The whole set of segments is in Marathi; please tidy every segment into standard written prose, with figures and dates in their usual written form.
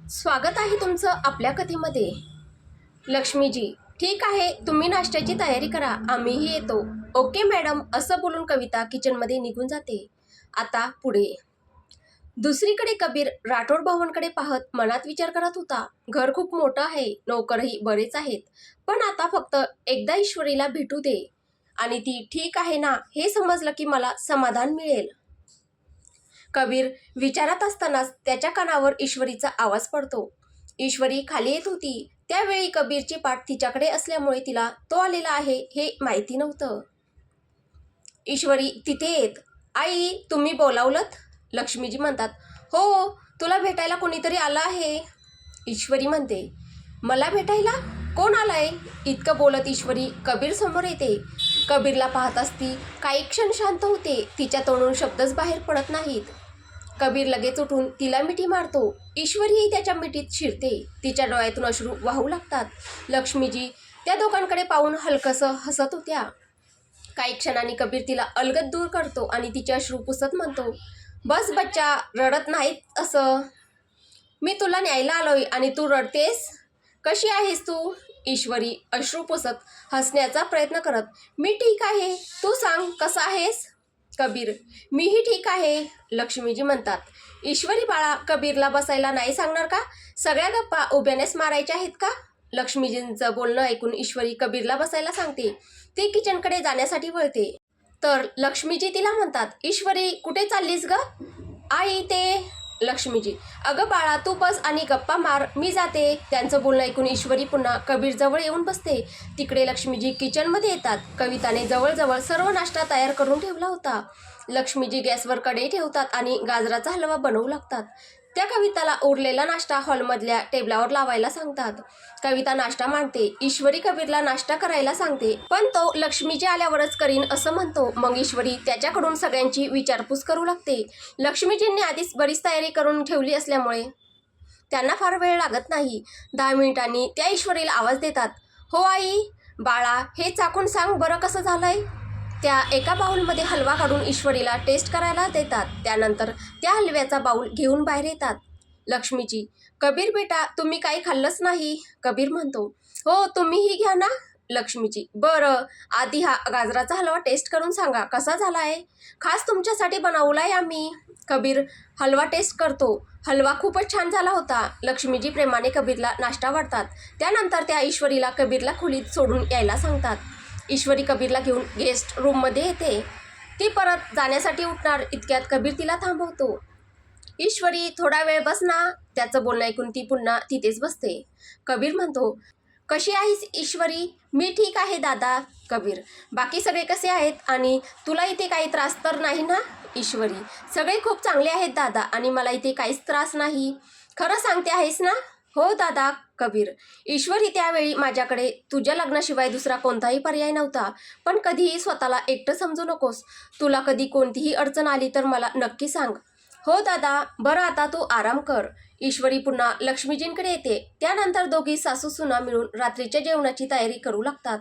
स्वागत आहे तुमचं आपल्या कथेमध्ये. लक्ष्मीजी, ठीक आहे, तुम्ही नाश्त्याची तयारी करा, आम्हीही येतो. ओके मॅडम, असं बोलून कविता किचनमध्ये निघून जाते. आता पुढे. दुसरीकडे कबीर राठोड भावांकडे पाहत मनात विचार करत होता. घर खूप मोठं आहे, नोकरही बरेच आहेत, पण आता फक्त एकदा ईश्वरीला भेटू दे आणि ती ठीक आहे ना हे समजलं की मला समाधान मिळेल. कबीर विचारात असतानाच त्याच्या कानावर ईश्वरीचा आवाज पडतो. ईश्वरी खाली येत होती. त्यावेळी कबीरची पाठ तिच्याकडे असल्यामुळे तिला तो आलेला आहे हे माहिती नव्हतं. ईश्वरी तिथे येत. आई, तुम्ही बोलावलंत? लक्ष्मीजी म्हणतात. हो, तुला भेटायला कोणीतरी आलं आहे. ईश्वरी म्हणते. मला भेटायला? कोण आलाय? इतकं बोलत ईश्वरी कबीर समोर येते. कबीरला पाहत असती काही क्षण शांत होते. तिच्या तोंडून शब्दच बाहेर पडत नाहीत. कबीर लगेच उठून तिला मिठी मारतो. ईश्वरीही त्याच्या मिठीत शिरते. तिच्या डोळ्यातून अश्रू वाहू लागतात. लक्ष्मीजी त्या दोघांकडे पाहून हलकसं हसत होत्या. काही क्षणांनी कबीर तिला अलगद दूर करतो आणि तिचे अश्रू पुसत म्हणतो, बस बच्चा, रडत नाहीत असं. मी तुला न्यायला आलोय आणि तू रडतेस? कशी आहेस तू? ईश्वरी अश्रू पुसत हसण्याचा प्रयत्न करत. मी ठीक आहे, तू सांग कसा आहेस? कबीर, मीही ठीक आहे. लक्ष्मीजी म्हणतात. ईश्वरी बाळा, कबीरला बसायला नाही सांगणार का? सगळ्या गप्पा उभ्यानेच मारायच्या आहेत का? लक्ष्मीजींचं बोलणं ऐकून ईश्वरी कबीरला बसायला सांगते. ती किचनकडे जाण्यासाठी वळते. तर लक्ष्मीजी तिला म्हणतात, ईश्वरी कुठे चाललीस ग? आई ते. लक्ष्मीजी, अगं बाळा, तू बस आणि गप्पा मार, मी जाते. त्यांचं बोलणं ऐकून ईश्वरी पुन्हा कबीर जवळ येऊन बसते. तिकडे लक्ष्मीजी किचनमध्ये येतात. कविताने जवळजवळ सर्व नाश्ता तयार करून ठेवला होता. लक्ष्मीजी गॅसवर कढई ठेवतात आणि गाजराचा हलवा बनवू लागतात. त्या कविताला उरलेला नाश्ता हॉलमधल्या टेबलावर लावायला सांगतात. कविता नाश्ता मांडते. ईश्वरी कबीरला नाश्ता करायला सांगते, पण तो लक्ष्मीजी आल्यावरच करीन असं म्हणतो. मग ईश्वरी त्याच्याकडून सगळ्यांची विचारपूस करू लागते. लक्ष्मीजींनी आधीच बरीच तयारी करून ठेवली असल्यामुळे त्यांना फार वेळ लागत नाही. 10 मिनिटांनी त्या ईश्वरीला आवाज देतात. हो आई. बाळा, हे चाकून सांग बरं कसं झालंय? त्या एका बाऊलमध्ये हलवा काढून ईश्वरीला टेस्ट करायला देतात. त्यानंतर त्या हलव्याचा बाऊल घेऊन बाहेर येतात. लक्ष्मीजी, कबीर बेटा, तुम्ही काही खाल्लंच नाही? कबीर म्हणतो. हो, तुम्हीही घ्या ना. लक्ष्मीजी, बरं, आधी हा गाजराचा हलवा टेस्ट करून सांगा कसा झाला आहे. खास तुमच्यासाठी बनवलाय आम्ही. कबीर हलवा टेस्ट करतो. हलवा खूपच छान झाला होता. लक्ष्मीजी प्रेमाने कबीरला नाश्ता वाढतात. त्यानंतर त्या ईश्वरीला कबीरला खोलीत सोडून यायला सांगतात. ईश्वरी कबीरला घेऊन गेस्ट रूममध्ये येते. ती परत जाण्यासाठी उठणार इतक्यात कबीर तिला थांबवतो. ईश्वरी, थोडा वेळ बस ना. त्याचं बोलणं ऐकून ती पुन्हा तिथेच बसते. कबीर म्हणतो, कशी आहेस ईश्वरी? मी ठीक आहे दादा. कबीर, बाकी सगळे कसे आहेत आणि तुला इथे काही त्रास तर नाही ना? ईश्वरी, सगळे खूप चांगले आहेत दादा आणि मला इथे काहीच त्रास नाही. खरं सांगते आहेस ना? हो दादा. कबीर, ईश्वरी, त्यावेळी माझ्याकडे तुझ्या लग्नाशिवाय दुसरा कोणताही पर्याय नव्हता, पण कधीही स्वतःला एकटं समजू नकोस. तुला कधी कोणतीही अडचण आली तर मला नक्की सांग. हो दादा. बरं, आता तू आराम कर. ईश्वरी पुन्हा लक्ष्मीजींकडे येते. त्यानंतर दोघी सासू सुना मिळून रात्रीच्या जेवणाची तयारी करू लागतात.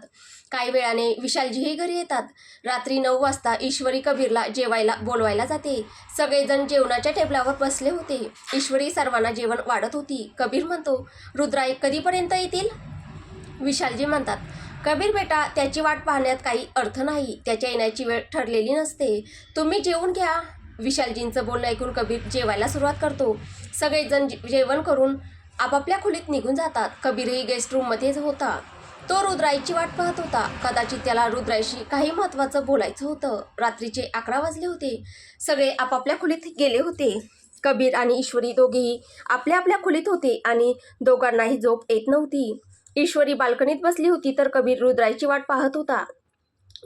काही वेळाने विशालजीही घरी येतात. रात्री 9 वाजता ईश्वरी कबीरला जेवायला बोलवायला जाते. सगळेजण जेवणाच्या टेबलावर बसले होते. ईश्वरी सर्वांना जेवण वाढत होती. कबीर म्हणतो, रुद्राई कधीपर्यंत येतील? विशालजी म्हणतात. कबीर बेटा, त्याची वाट पाहण्यात काही अर्थ नाही. त्याच्या येण्याची वेळ ठरलेली नसते. तुम्ही जेवून घ्या. विशालजींचं बोलणं ऐकून कबीर जेवायला सुरुवात करतो. सगळेजण जेवण करून आपापल्या खोलीत निघून जातात. कबीरही गेस्ट रूममध्येच होता. तो रुद्राईची वाट पाहत होता. कदाचित त्याला रुद्राईशी काही महत्त्वाचं बोलायचं होतं. रात्रीचे 11 वाजले होते. सगळे आपापल्या खोलीत गेले होते. कबीर आणि ईश्वरी दोघेही आपल्या आपल्या खोलीत होते आणि दोघांनाही झोप येत नव्हती. ईश्वरी बाल्कनीत बसली होती तर कबीर रुद्राईची वाट पाहत होता.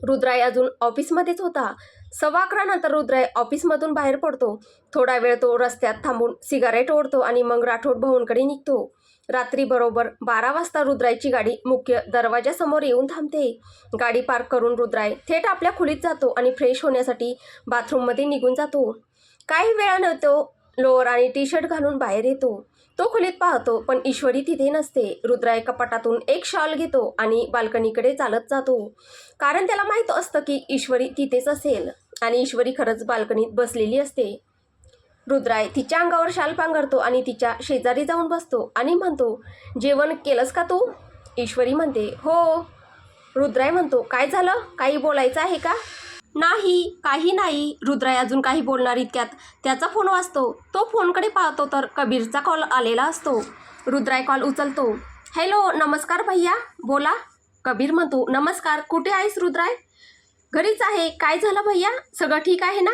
रुद्राई अजून ऑफिसमध्येच होता. 11:15 नंतर रुद्राई ऑफिसमधून बाहेर पडतो. थोडा वेळ तो रस्त्यात थांबून सिगारेट ओढतो आणि मग राठोड भाऊंकडे निघतो. रात्री बरोबर 12 वाजता रुद्राईची गाडी मुख्य दरवाजासमोर येऊन थांबते. गाडी पार्क करून रुद्राई थेट आपल्या खोलीत जातो आणि फ्रेश होण्यासाठी बाथरूममध्ये निघून जातो. काही वेळानं तो लोअर आणि टी शर्ट घालून बाहेर येतो. तो खोलीत पाहतो, पण ईश्वरी तिथे नसते. रुद्राई कपाटातून एक शॉल घेतो आणि बाल्कनीकडे चालत जातो, कारण त्याला माहीत असतं की ईश्वरी तिथेच असेल आणि ईश्वरी खरंच बाल्कनीत बसलेली असते. रुद्राय तिच्या अंगावर शाल पांघरतो आणि तिच्या शेजारी जाऊन बसतो आणि म्हणतो, जेवण केलंस का तू? ईश्वरी म्हणते, हो. रुद्राय म्हणतो, काय झालं? काही बोलायचं आहे का? नाही, काही नाही. रुद्राय अजून काही बोलणार इतक्यात त्याचा फोन वाजतो. तो फोनकडे पाहतो तर कबीरचा कॉल आलेला असतो. रुद्राय कॉल उचलतो. हॅलो, नमस्कार भैया, बोला. कबीर म्हणतो, नमस्कार. कुठे आहेस रुद्राय? घरीच आहे. काय झालं भैया? सगळं ठीक आहे ना?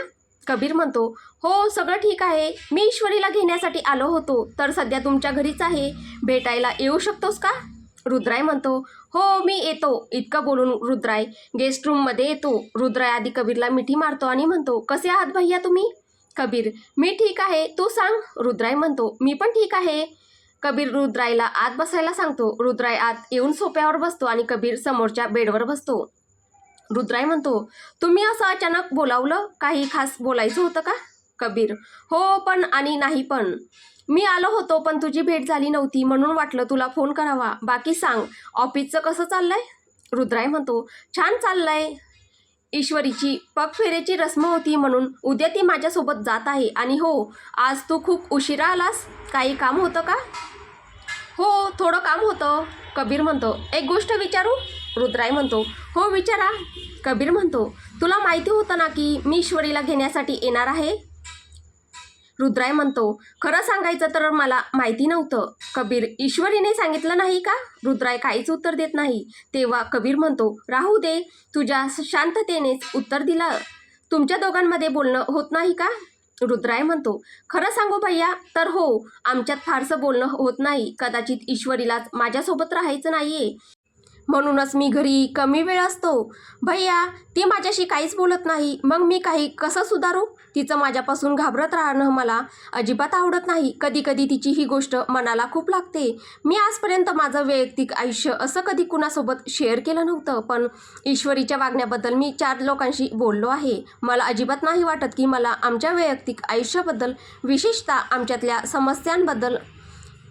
कबीर म्हणतो, हो सगळं ठीक आहे. मी ईश्वरीला घेण्यासाठी आलो होतो, तर सध्या तुमच्या घरीच आहे. भेटायला येऊ शकतोस का? रुद्राय म्हणतो, हो मी येतो. इतकं बोलून रुद्राय गेस्ट रूममध्ये येतो. रुद्राय आधी कबीरला मिठी मारतो आणि म्हणतो, कसे आहात भैया तुम्ही? कबीर, मी ठीक आहे, तू सांग. रुद्राय म्हणतो, मी पण ठीक आहे. कबीर रुद्रायला आत बसायला सांगतो. रुद्राय आत येऊन सोफ्यावर बसतो आणि कबीर समोरच्या बेडवर बसतो. रुद्राय म्हणतो, तुम्ही असं अचानक बोलावलं? काही खास बोलायचं होतं का? कबीर, हो पण आणि नाही पण. मी आलो होतो पण तुझी भेट झाली नव्हती म्हणून वाटलं तुला फोन करावा. बाकी सांग, ऑफिसचं कसं चाललंय? रुद्राय म्हणतो, छान चाललंय. ईश्वरीची पगफेरेची रस्म होती म्हणून उद्या ती माझ्यासोबत जात आहे. आणि हो, आज तू खूप उशिरा आलास. काही काम होतं का? हो, थोडं काम होतं. कबीर म्हणतो, एक गोष्ट विचारू? रुद्राय म्हणतो, हो विचारा. कबीर म्हणतो, तुला माहिती होतं ना की मी ईश्वरीला घेण्यासाठी येणार आहे? रुद्राय म्हणतो, खरं सांगायचं तर मला माहिती नव्हतं. कबीर, ईश्वरीने सांगितलं नाही का? रुद्राय काहीच उत्तर देत नाही. तेव्हा कबीर म्हणतो, राहू दे, तुझ्या शांततेनेच उत्तर दिलं. तुमच्या दोघांमध्ये बोलणं होत नाही का? रुद्राय म्हणतो, खरं सांगू भैया तर हो, आमच्यात फारसं बोलणं होत नाही. कदाचित ईश्वरीलाच माझ्यासोबत राहायचं नाहीये म्हणूनच मी घरी कमी वेळ असतो. भैया, ती माझ्याशी काहीच बोलत नाही, मग मी काही कसं सुधारू? तिचं माझ्यापासून घाबरत राहणं मला अजिबात आवडत नाही. कधी कधी तिची ही गोष्ट मनाला खूप लागते. मी आजपर्यंत माझं वैयक्तिक आयुष्य असं कधी कुणासोबत शेअर केलं नव्हतं, पण ईश्वरीच्या वागण्याबद्दल मी 4 लोकांशी बोललो आहे. मला अजिबात नाही वाटत की मला आमच्या वैयक्तिक आयुष्याबद्दल, विशेषतः आमच्यातल्या समस्यांबद्दल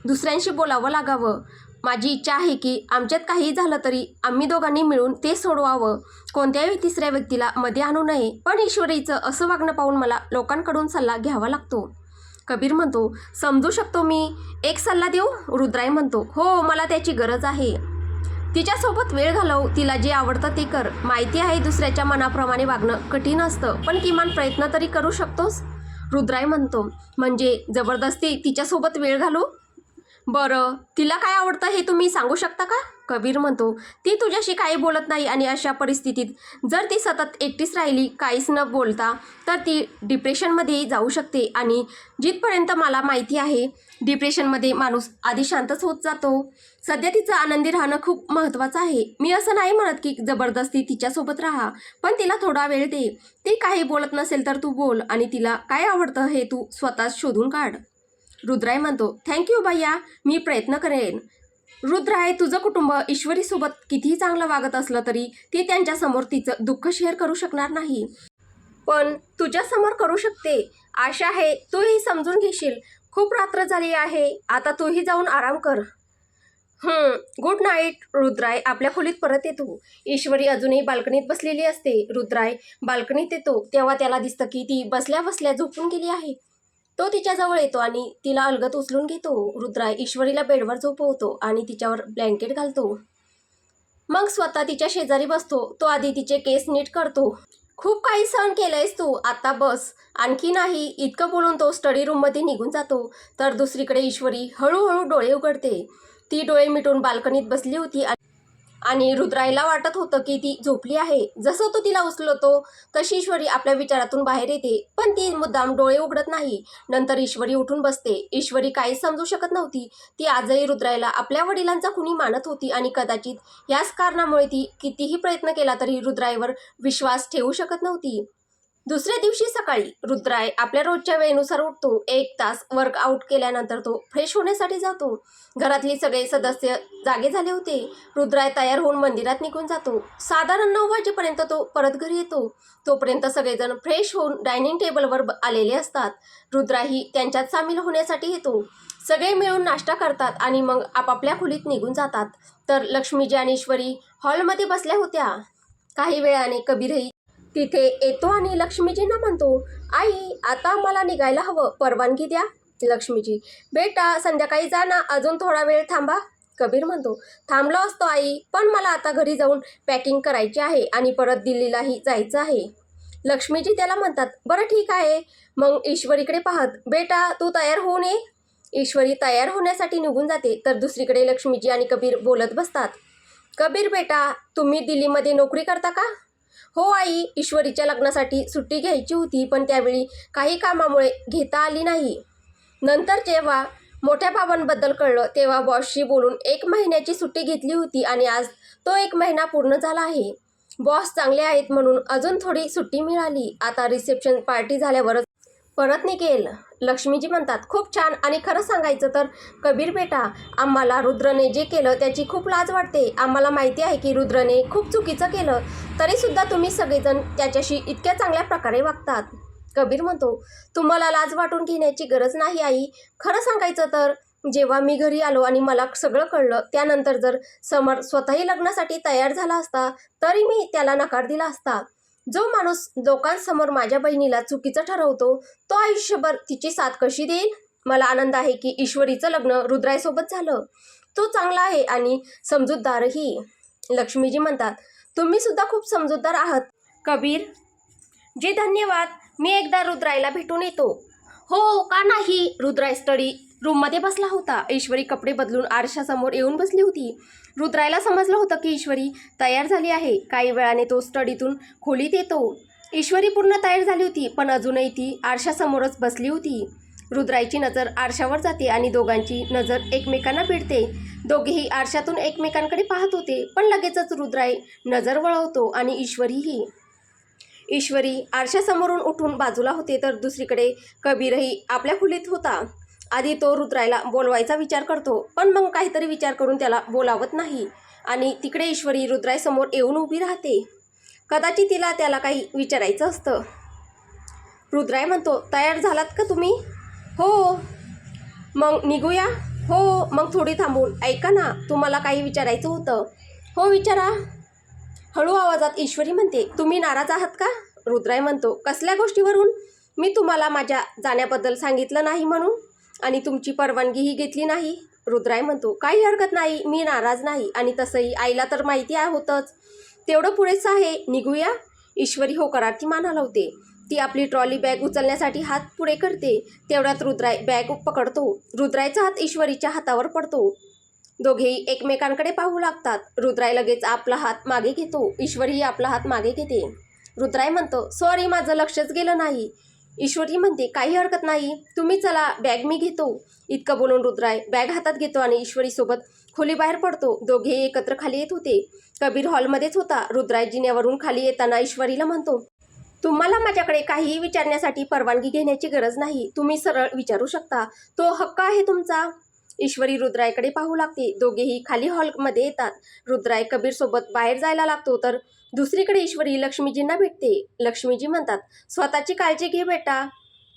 दुसऱ्यांशी बोलावं लागावं. माझी इच्छा आहे की आमच्यात काही झालं तरी आम्ही दोघांनी मिळून ते सोडवावं. कोणत्याही तिसऱ्या व्यक्तीला मध्ये आणू नये. पण ईश्वरीचं असं वागणं पाहून मला लोकांकडून सल्ला घ्यावा लागतो. कबीर म्हणतो, समजू शकतो मी. एक सल्ला देऊ? रुद्राय म्हणतो, हो मला त्याची गरज आहे. तिच्यासोबत वेळ घालव. तिला जे आवडतं ते कर. माहिती आहे दुसऱ्याच्या मनाप्रमाणे वागणं कठीण असतं, पण किमान प्रयत्न तरी करू शकतोस. रुद्राय म्हणतो, म्हणजे जबरदस्ती तिच्यासोबत वेळ घालू? बरं, तिला काय आवडतं हे तुम्ही सांगू शकता का? कबीर म्हणतो, ती तुझ्याशी काही बोलत नाही आणि अशा परिस्थितीत जर ती सतत एकटीच राहिली काहीच न बोलता तर ती डिप्रेशनमध्येही जाऊ शकते. आणि जिथपर्यंत मला माहिती आहे डिप्रेशनमध्ये माणूस आधी शांतच होत जातो. सध्या तिचं आनंदी राहणं खूप महत्त्वाचं आहे. मी असं नाही म्हणत की जबरदस्ती तिच्यासोबत राहा, पण तिला थोडा वेळ दे. ती काही बोलत नसेल तर तू बोल आणि तिला काय आवडतं हे तू स्वतःच शोधून काढ. रुद्राय म्हणतो, थँक्यू भैया, मी प्रयत्न करेन. रुद्राय, तुझं कुटुंब ईश्वरीसोबत कितीही चांगलं वागत असलं तरी ती त्यांच्यासमोर तिचं दुःख शेअर करू शकणार नाही, पण तुझ्यासमोर करू शकते. आशा आहे तूही समजून घेशील. खूप रात्र झाली आहे, आता तूही जाऊन आराम कर. Good night. रुद्राय आपल्या खोलीत परत येतो. ईश्वरी अजूनही बाल्कनीत बसलेली असते. रुद्राय बाल्कनीत येतो तेव्हा त्याला दिसतं की ती बसल्या बसल्या झोपून गेली आहे. तो तिच्याजवळ येतो आणि तिला अलगद उचलून घेतो. रुद्राय ईश्वरीला बेडवर झोपवतो आणि तिच्यावर ब्लँकेट घालतो. मग स्वतः तिच्या शेजारी बसतो. तो आधी तिचे केस नीट करतो. खूप काही सहन केलंयस तू, आता बस. आणखी नाही. इतकं बोलून तो स्टडी रूममध्ये निघून जातो. तर दुसरीकडे ईश्वरी हळूहळू डोळे उघडते. ती डोळे मिटून बाल्कनीत बसली होती आणि रुद्रायला वाटत होतं की ती झोपली आहे. जसं तो तिला उचलतो तशी ईश्वरी आपल्या विचारातून बाहेर येते, पण ती मुद्दाम डोळे उघडत नाही. नंतर ईश्वरी उठून बसते. ईश्वरी काहीच समजू शकत नव्हती. ती आजही रुद्रायला आपल्या वडिलांचा खुनी मानत होती आणि कदाचित याच कारणामुळे ती कितीही प्रयत्न केला तरी रुद्रायवर विश्वास ठेवू शकत नव्हती. दुसऱ्या दिवशी सकाळी रुद्राय आपल्या रोजच्या वेळेनुसार उठतो. 1 तास वर्कआउट केल्यानंतर तो फ्रेश होण्यासाठी जातो. घरातले सगळे सदस्य जागे झाले होते. रुद्राय तयार होऊन मंदिरात निघून जातो. साधारण 9 वाजेपर्यंत तो परत घरी येतो. तोपर्यंत सगळेजण फ्रेश होऊन डायनिंग टेबलवर आलेले असतात. रुद्राही त्यांच्यात सामील होण्यासाठी येतो. सगळे मिळून नाश्ता करतात आणि मग आपापल्या खोलीत निघून जातात. तर लक्ष्मीजी आणि ईश्वरी हॉलमध्ये बसल्या होत्या. काही वेळाने कबीरही तिथे येतो आणि लक्ष्मीजींना म्हणतो, आई आता मला निघायला हवं, परवानगी द्या. लक्ष्मीजी, बेटा संध्याकाळी जा ना, अजून थोडा वेळ थांबा. कबीर म्हणतो, थांबलो असतो आई, पण मला आता घरी जाऊन पॅकिंग करायची आहे आणि परत दिल्लीलाही जायचं आहे. लक्ष्मीजी त्याला म्हणतात, बरं ठीक आहे. मग ईश्वरीकडे पाहत, बेटा तू तयार होऊन ये. ईश्वरी तयार होण्यासाठी निघून जाते, तर दुसरीकडे लक्ष्मीजी आणि कबीर बोलत बसतात. कबीर बेटा, तुम्ही दिल्लीमध्ये नोकरी करता का? हो आई, ईश्वरीच्या लग्नासाठी सुट्टी घ्यायची होती, पण त्यावेळी काही कामामुळे घेता आली नाही. नंतर जेव्हा मोठ्या बाबांबद्दल कळलं तेव्हा बॉसशी बोलून 1 महिन्याची सुट्टी घेतली होती आणि आज तो 1 महिना पूर्ण झाला आहे. बॉस चांगले आहेत म्हणून अजून थोडी सुट्टी मिळाली. आता रिसेप्शन पार्टी झाल्यावरच परत निघेल. लक्ष्मीजी म्हणतात, खूप छान. आणि खरं सांगायचं तर कबीर बेटा, आम्हाला रुद्रने जे केलं त्याची खूप लाज वाटते. आम्हाला माहिती आहे की रुद्रने खूप चुकीचं केलं, तरीसुद्धा तुम्ही सगळेजण त्याच्याशी इतक्या चांगल्या प्रकारे वागतात. कबीर म्हणतो, तुम्हाला लाज वाटून घेण्याची गरज नाही आई. खरं सांगायचं तर जेव्हा मी घरी आलो आणि मला सगळं कळलं, त्यानंतर जर समर स्वतःही लग्नासाठी तयार झाला असता तरी मी त्याला नकार दिला असता. जो माणूस लोकांसमोर माझ्या बहिणीला चुकीचं ठरवतो तो आयुष्यभर तिची साथ कशी देईल? मला आनंद आहे की ईश्वरीचं लग्न रुद्रायसोबत झालं. तो चांगला आहे आणि समजूतदारही. लक्ष्मीजी म्हणतात, तुम्ही सुद्धा खूप समजूतदार आहात. कबीर, जी धन्यवाद. मी एकदा रुद्रायला भेटून येतो. हो का नाही. रुद्राय स्टडी रूममध्ये बसला होता. ईश्वरी कपडे बदलून आरशासमोर येऊन बसली होती. रुद्रायला समजलं होतं की ईश्वरी तयार झाली आहे. काही वेळाने तो स्टडीतून खोलीत येतो. ईश्वरी पूर्ण तयार झाली होती, पण अजूनही ती आरशासमोरच बसली होती. रुद्रायची नजर आरशावर जाते आणि दोघांची नजर एकमेकांना भिडते. दोघेही आरशातून एकमेकांकडे पाहत होते, पण लगेचच रुद्राय नजर वळवतो आणि ईश्वरीही. ईश्वरी आरशासमोरून उठून बाजूला होते, तर दुसरीकडे कबीरही आपल्या खोलीत होता. आधी तो रुद्रायला बोलवायचा विचार करतो, पण मग काहीतरी विचार करून त्याला बोलावत नाही आणि तिकडे ईश्वरी रुद्रायसमोर येऊन उभी राहते. कदाचित तिला त्याला काही विचारायचं असतं. रुद्राय म्हणतो, तयार झालात का तुम्ही? हो. मग निघूया? हो. मग थोडी थांबून ऐका ना, तुम्हाला काही विचारायचं होतं. हो विचारा. हळू आवाजात ईश्वरी म्हणते, तुम्ही नाराज आहात का? रुद्राय म्हणतो, कसल्या गोष्टीवरून? मी तुम्हाला माझ्या जाण्याबद्दल सांगितलं नाही म्हणून, आणि तुमची परवानगीही घेतली नाही. रुद्राय म्हणतो, काही हरकत नाही, मी नाराज नाही, आणि तसंही आईला तर माहिती होतंच. तेवढं पुरेसं आहे. निघूया? ईश्वरी होकारार्थी मान हलवते. ती आपली ट्रॉली बॅग उचलण्यासाठी हात पुढे करते. तेवढ्यात रुद्राय बॅग पकडतो. रुद्रायचा हात ईश्वरीच्या हातावर पडतो. दोघेही एकमेकांकडे पाहू लागतात. रुद्राय लगेच आपला हात मागे घेतो. ईश्वरीही आपला हात मागे घेते. रुद्राय म्हणतो, सॉरी, माझं लक्षच गेलं नाही. ईश्वरी म्हणते, काही हरकत नाही, तुम्ही चला, बॅग मी घेतो. इतकं बोलून रुद्राय बॅग हातात घेतो आणि ईश्वरीसोबत खोलीबाहेर पडतो. दोघेही एकत्र खाली येत होते. कबीर हॉलमध्येच होता. रुद्राय जिन्यावरून खाली येताना ईश्वरीला म्हणतो, तुम्हाला माझ्याकडे काहीही विचारण्यासाठी परवानगी घेण्याची गरज नाही. तुम्ही सरळ विचारू शकता. तो हक्क आहे तुमचा. ईश्वरी रुद्रायकडे पाहू लागते. दोघेही खाली हॉलमध्ये येतात. रुद्राय कबीरसोबत बाहेर जायला लागतो, तर दुसरीकडे ईश्वरी लक्ष्मीजींना भेटते. लक्ष्मीजी म्हणतात, स्वतःची काळजी घे बेटा,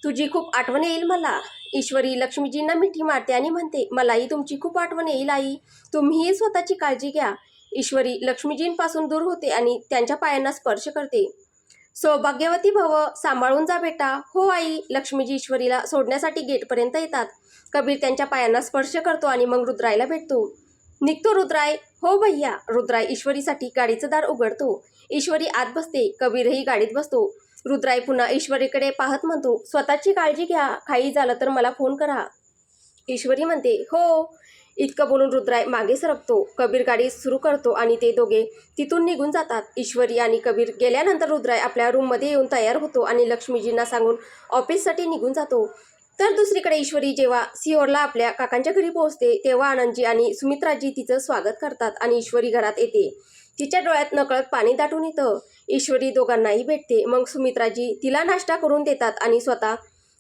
तुझी खूप आठवण येईल मला. ईश्वरी लक्ष्मीजींना मिठी मारते आणि म्हणते, मलाही तुमची खूप आठवण येईल आई, तुम्हीही स्वतःची काळजी घ्या. ईश्वरी लक्ष्मीजींपासून दूर होते आणि त्यांच्या पायांना स्पर्श करते. सौभाग्यवती भव, सांभाळून जा बेटा. हो आई. लक्ष्मीजी ईश्वरीला सोडण्यासाठी गेटपर्यंत येतात. कबीर त्यांच्या पायांना स्पर्श करतो आणि मग रुद्रायला भेटतो. निघतो रुद्राय? हो भैया. रुद्राय ईश्वरीसाठी गाडीचं दार उघडतो. ईश्वरी आत बसते. कबीरही गाडीत बसतो. रुद्राय पुन्हा ईश्वरीकडे पाहत म्हणतो, स्वतःची काळजी घ्या, काही झालं तर मला फोन करा. ईश्वरी म्हणते, हो. इतकं बोलून रुद्राय मागे सरकतो. कबीर गाडी सुरू करतो आणि ते दोघे तिथून निघून जातात. ईश्वरी आणि कबीर गेल्यानंतर रुद्राय आपल्या रूममध्ये येऊन तयार होतो आणि लक्ष्मीजींना सांगून ऑफिससाठी निघून जातो. तर दुसरीकडे ईश्वरी जेव्हा सिहोरला आपल्या काकांच्या घरी पोहोचते, तेव्हा आनंदजी आणि सुमित्राजी तिचं स्वागत करतात आणि ईश्वरी घरात येते. तिच्या डोळ्यात नकळत पाणी दाटून येतं. ईश्वरी दोघांनाही भेटते. मग सुमित्राजी तिला नाश्ता करून देतात आणि स्वतः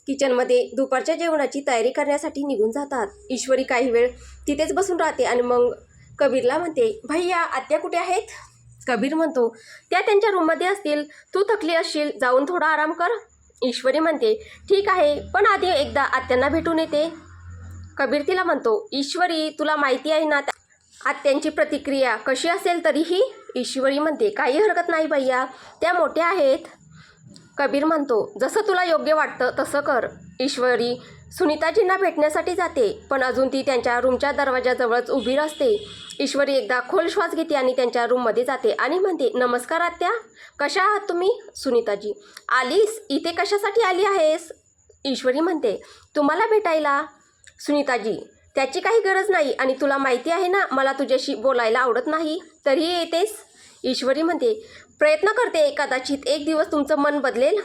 किचनमध्ये दुपारच्या जेवणाची तयारी करण्यासाठी निघून जातात. ईश्वरी काही वेळ तिथेच बसून राहते आणि मग कबीरला म्हणते, भैया आत्या कुठे आहेत? कबीर म्हणतो, त्या त्यांच्या रूममध्ये असतील, तू थकली असशील, जाऊन थोडा आराम कर. ईश्वरी म्हणते, ठीक आहे, पण आधी एकदा आत्यांना भेटून येते. कबीर तिला म्हणतो, ईश्वरी तुला माहिती आहे ना आत्यांची प्रतिक्रिया कशी असेल तरीही. ईश्वरी म्हणते, काही हरकत नाही भैया, त्या मोठ्या आहेत. कबीर म्हणतो, जसं तुला योग्य वाटतं तसं कर. ईश्वरी सुनीताजींना भेटण्यासाठी जाते, पण अजून ती त्यांच्या रूमच्या दरवाजाजवळच उभी असते. ईश्वरी एकदा खोल श्वास घेते आणि त्यांच्या रूममध्ये जाते आणि म्हणते, नमस्कार आत्या, कशा आहात तुम्ही? सुनीताजी, आलीस इथे कशासाठी आली आहेस? ईश्वरी म्हणते, तुम्हाला भेटायला. सुनीताजी, त्याची काही गरज नाही आणि तुला माहिती आहे ना मला तुझ्याशी बोलायला आवडत नाही, तरीही येतेस. ईश्वरी म्हणते, प्रयत्न करते, कदाचित एक दिवस तुमचं मन बदलेल.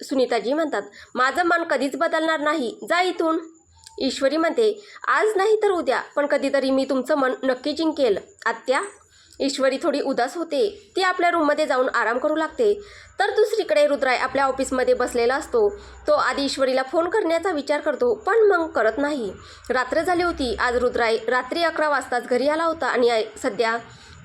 सुनीताजी म्हणतात, माझं मन कधीच बदलणार नाही, जा इथून. ईश्वरी म्हणते, आज नाही तर उद्या, पण कधीतरी मी तुमचं मन नक्की जिंकेल आत्या. ईश्वरी थोडी उदास होते. ती आपल्या रूममध्ये जाऊन आराम करू लागते. तर दुसरीकडे रुद्राय आपल्या ऑफिसमध्ये बसलेला असतो. तो आधी ईश्वरीला फोन करण्याचा विचार करतो, पण मग करत नाही. रात्र झाली होती. आज रुद्राय रात्री 11 वाजताच घरी आला होता आणि सध्या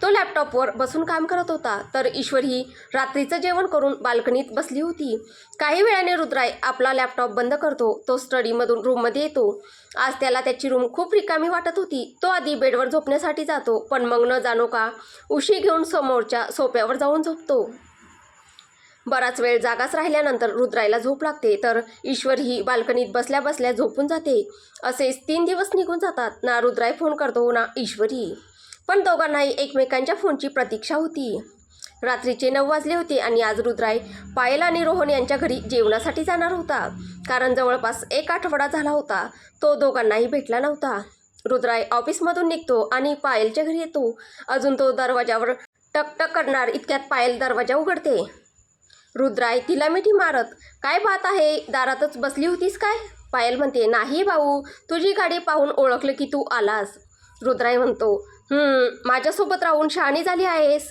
तो लॅपटॉपवर बसून काम करत होता. तर ईश्वरी रात्रीचं जेवण करून बाल्कनीत बसली होती. काही वेळाने रुद्राय आपला लॅपटॉप बंद करतो. तो स्टडीमधून रूममध्ये येतो. आज त्याला त्याची रूम खूप रिकामी वाटत होती. तो आधी बेडवर झोपण्यासाठी जातो, पण मग न जाणो का उशी घेऊन समोरच्या सोफ्यावर जाऊन झोपतो. बराच वेळ जागाच राहिल्यानंतर रुद्रायला झोप लागते. तर ईश्वर ही बाल्कनीत बसल्या बसल्या झोपून जाते. असेच 3 दिवस निघून जातात. ना रुद्राय फोन करतो ना ईश्वरी, पण दोघांनाही एकमेकांच्या फोनची प्रतीक्षा होती. रात्रीचे 9 वाजले होते आणि आज रुद्राय पायल आणि रोहन यांच्या घरी जेवणासाठी जाणार होता, कारण जवळपास 1 आठवडा झाला होता तो दोघांनाही भेटला नव्हता. रुद्राय ऑफिसमधून निघतो आणि पायलच्या घरी येतो. अजून तो दरवाजावर टकटक करणार इतक्यात पायल दरवाजा उघडते. रुद्राय तिला मिठी मारत, काय बात आहे, दारातच बसली होतीस काय? पायल म्हणते, नाही भाऊ, तुझी गाडी पाहून ओळखलं की तू आलास. रुद्राय म्हणतो, माझ्यासोबत राहून शहाणी झाली आहेस.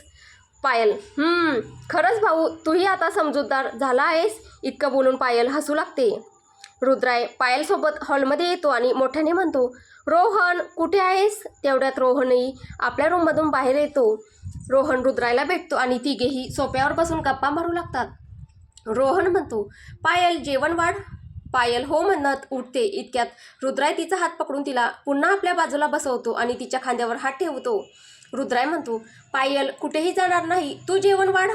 पायल, खरंच भाऊ, तूही आता समजूतदार झाला आहेस. इतकं बोलून पायल हसू लागते. रुद्राय पायलसोबत हॉलमध्ये येतो आणि मोठ्याने म्हणतो, रोहन कुठे आहेस? तेवढ्यात रोहनही आपल्या रूममधून बाहेर येतो. रोहन रुद्रायला भेटतो आणि तिघेही सोफ्यावर बसून गप्पा मारू लागतात. रोहन म्हणतो, पायल जेवण वाढ. पायल हो म्हणत उठते. इतक्यात रुद्राय तिचा हात पकडून तिला पुन्हा आपल्या बाजूला बसवतो आणि तिच्या खांद्यावर हात ठेवतो. रुद्राय म्हणतो, पायल कुठेही जाणार नाही, तू जेवण वाढ.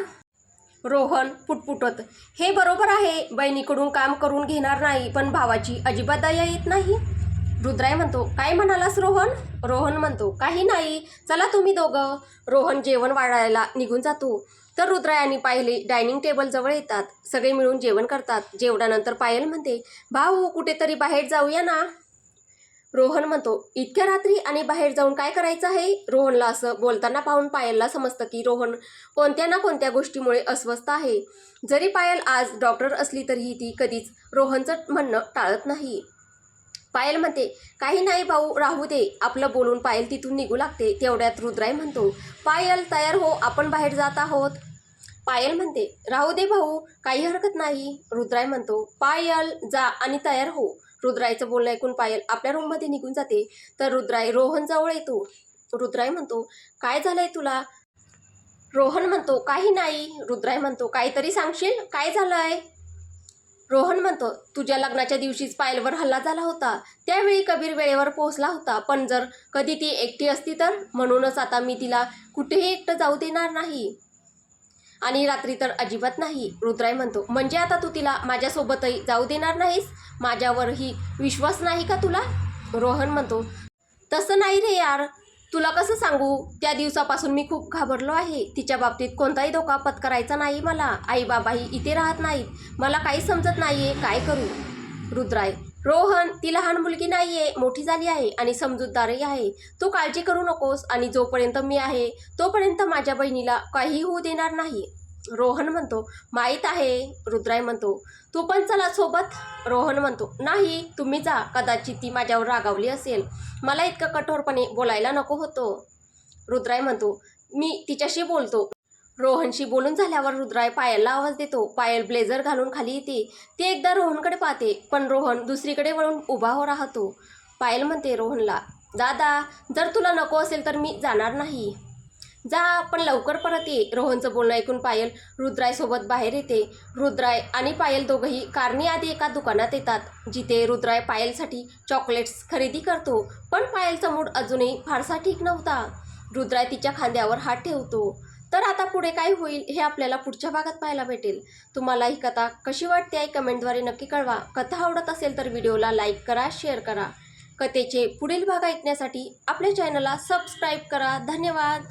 रोहन पुटपुटत, हे बरोबर आहे, बहिणीकडून काम करून घेणार नाही, पण भावाची अजिबात दया येत नाही. रुद्राय म्हणतो, काय म्हणालास रोहन? रोहन म्हणतो, काही नाही, चला तुम्ही दोघं. रोहन जेवण वाढायला निघून जातो. तर रुद्राय आणि पायल डायनिंग टेबल जवळ येतात. सगळे मिळून जेवण करतात. जेवणानंतर पायल म्हणते, भाऊ कुठेतरी बाहेर जाऊया ना. रोहन म्हणतो, इतक्या रात्री आणि बाहेर जाऊन काय करायचं आहे? रोहनला असं बोलताना पाहून पायलला समजतं की रोहन कोणत्या ना कोणत्या गोष्टीमुळे अस्वस्थ आहे. जरी पायल आज डॉक्टर असली तरीही ती कधीच रोहनचं म्हणणं टाळत नाही. पायल म्हणते, काही नाही भाऊ, राहू दे. आपलं बोलून पायल तिथून निघू लागते. तेवढ्यात रुद्राय म्हणतो, पायल तयार हो, आपण बाहेर जात आहोत. पायल म्हणते, राहू दे भाऊ, काही हरकत नाही. रुद्राय म्हणतो, पायल जा आणि तयार हो. रुद्रायचं बोलणं ऐकून पायल आपल्या रूममध्ये निघून जाते. तर रुद्राय रोहन जवळ येतो. रुद्राय म्हणतो, काय झालंय तुला? रोहन म्हणतो, काही नाही. रुद्राय म्हणतो, काहीतरी सांगशील, काय झालंय? रोहन म्हणतो, तुझ्या लग्नाच्या दिवशीच पायलवर हल्ला झाला होता. त्यावेळी कबीर वेळेवर पोहोचला होता, पण जर कधी ती एकटी असती तर, म्हणूनच आता मी तिला कुठेही एकटं जाऊ देणार नाही आणि रात्री तर अजिबात नाही. रुद्राय म्हणतो, म्हणजे आता तू तिला माझ्यासोबतही जाऊ देणार नाहीस? माझ्यावरही विश्वास नाही का तुला? रोहन म्हणतो, तसं नाही रे यार, तुला कसं सांगू, त्या दिवसापासून मी खूप घाबरलो आहे. तिच्या बाबतीत कोणताही धोका पत्करायचा नाही मला. आई बाबाही इथे राहत नाहीत. मला काही समजत नाहीये, काय करू? रुद्राय, रोहन ती लहान मुलगी नाहीये, मोठी झाली आहे आणि समजूतदारही आहे. तू काळजी करू नकोस आणि जोपर्यंत मी आहे तोपर्यंत माझ्या बहिणीला काही होऊ देणार नाही. रोहन म्हणतो, माहीत आहे. रुद्राय म्हणतो, तू पण चला सोबत. रोहन म्हणतो, नाही, तुम्ही जा, कदाचित ती माझ्यावर रागावली असेल. मला इतकं कठोरपणे बोलायला नको होतो. रुद्राय म्हणतो, मी तिच्याशी बोलतो. रोहनशी बोलून झाल्यावर रुद्राय पायलला आवाज देतो. पायल ब्लेझर घालून खाली येते. ती एकदा रोहनकडे पाहते, पण रोहन दुसरीकडे वळून उभा राहतो. पायल म्हणते रोहनला, दादा, जर तुला नको असेल तर मी जाणार नाही. जा, पण लवकर परत ये. रोहनचं बोलणं ऐकून पायल रुद्रायसोबत बाहेर येते. रुद्राय आणि पायल दोघंही कारने आधी एका दुकानात येतात, जिथे रुद्राय पायलसाठी चॉकलेट्स खरेदी करतो. पण पायलचा मूड अजूनही फारसा ठीक नव्हता. रुद्राय तिच्या खांद्यावर हात ठेवतो. तर आता पुढे काय होईल हे आपल्याला पुढच्या भागात पाहायला भेटेल. तुम्हाला ही कथा कशी वाटते आहे कमेंटद्वारे नक्की कळवा. कथा आवडत असेल तर व्हिडिओला लाईक करा, शेअर करा. कथेचे पुढील भाग ऐकण्यासाठी आपल्या चॅनलला सबस्क्राईब करा. धन्यवाद.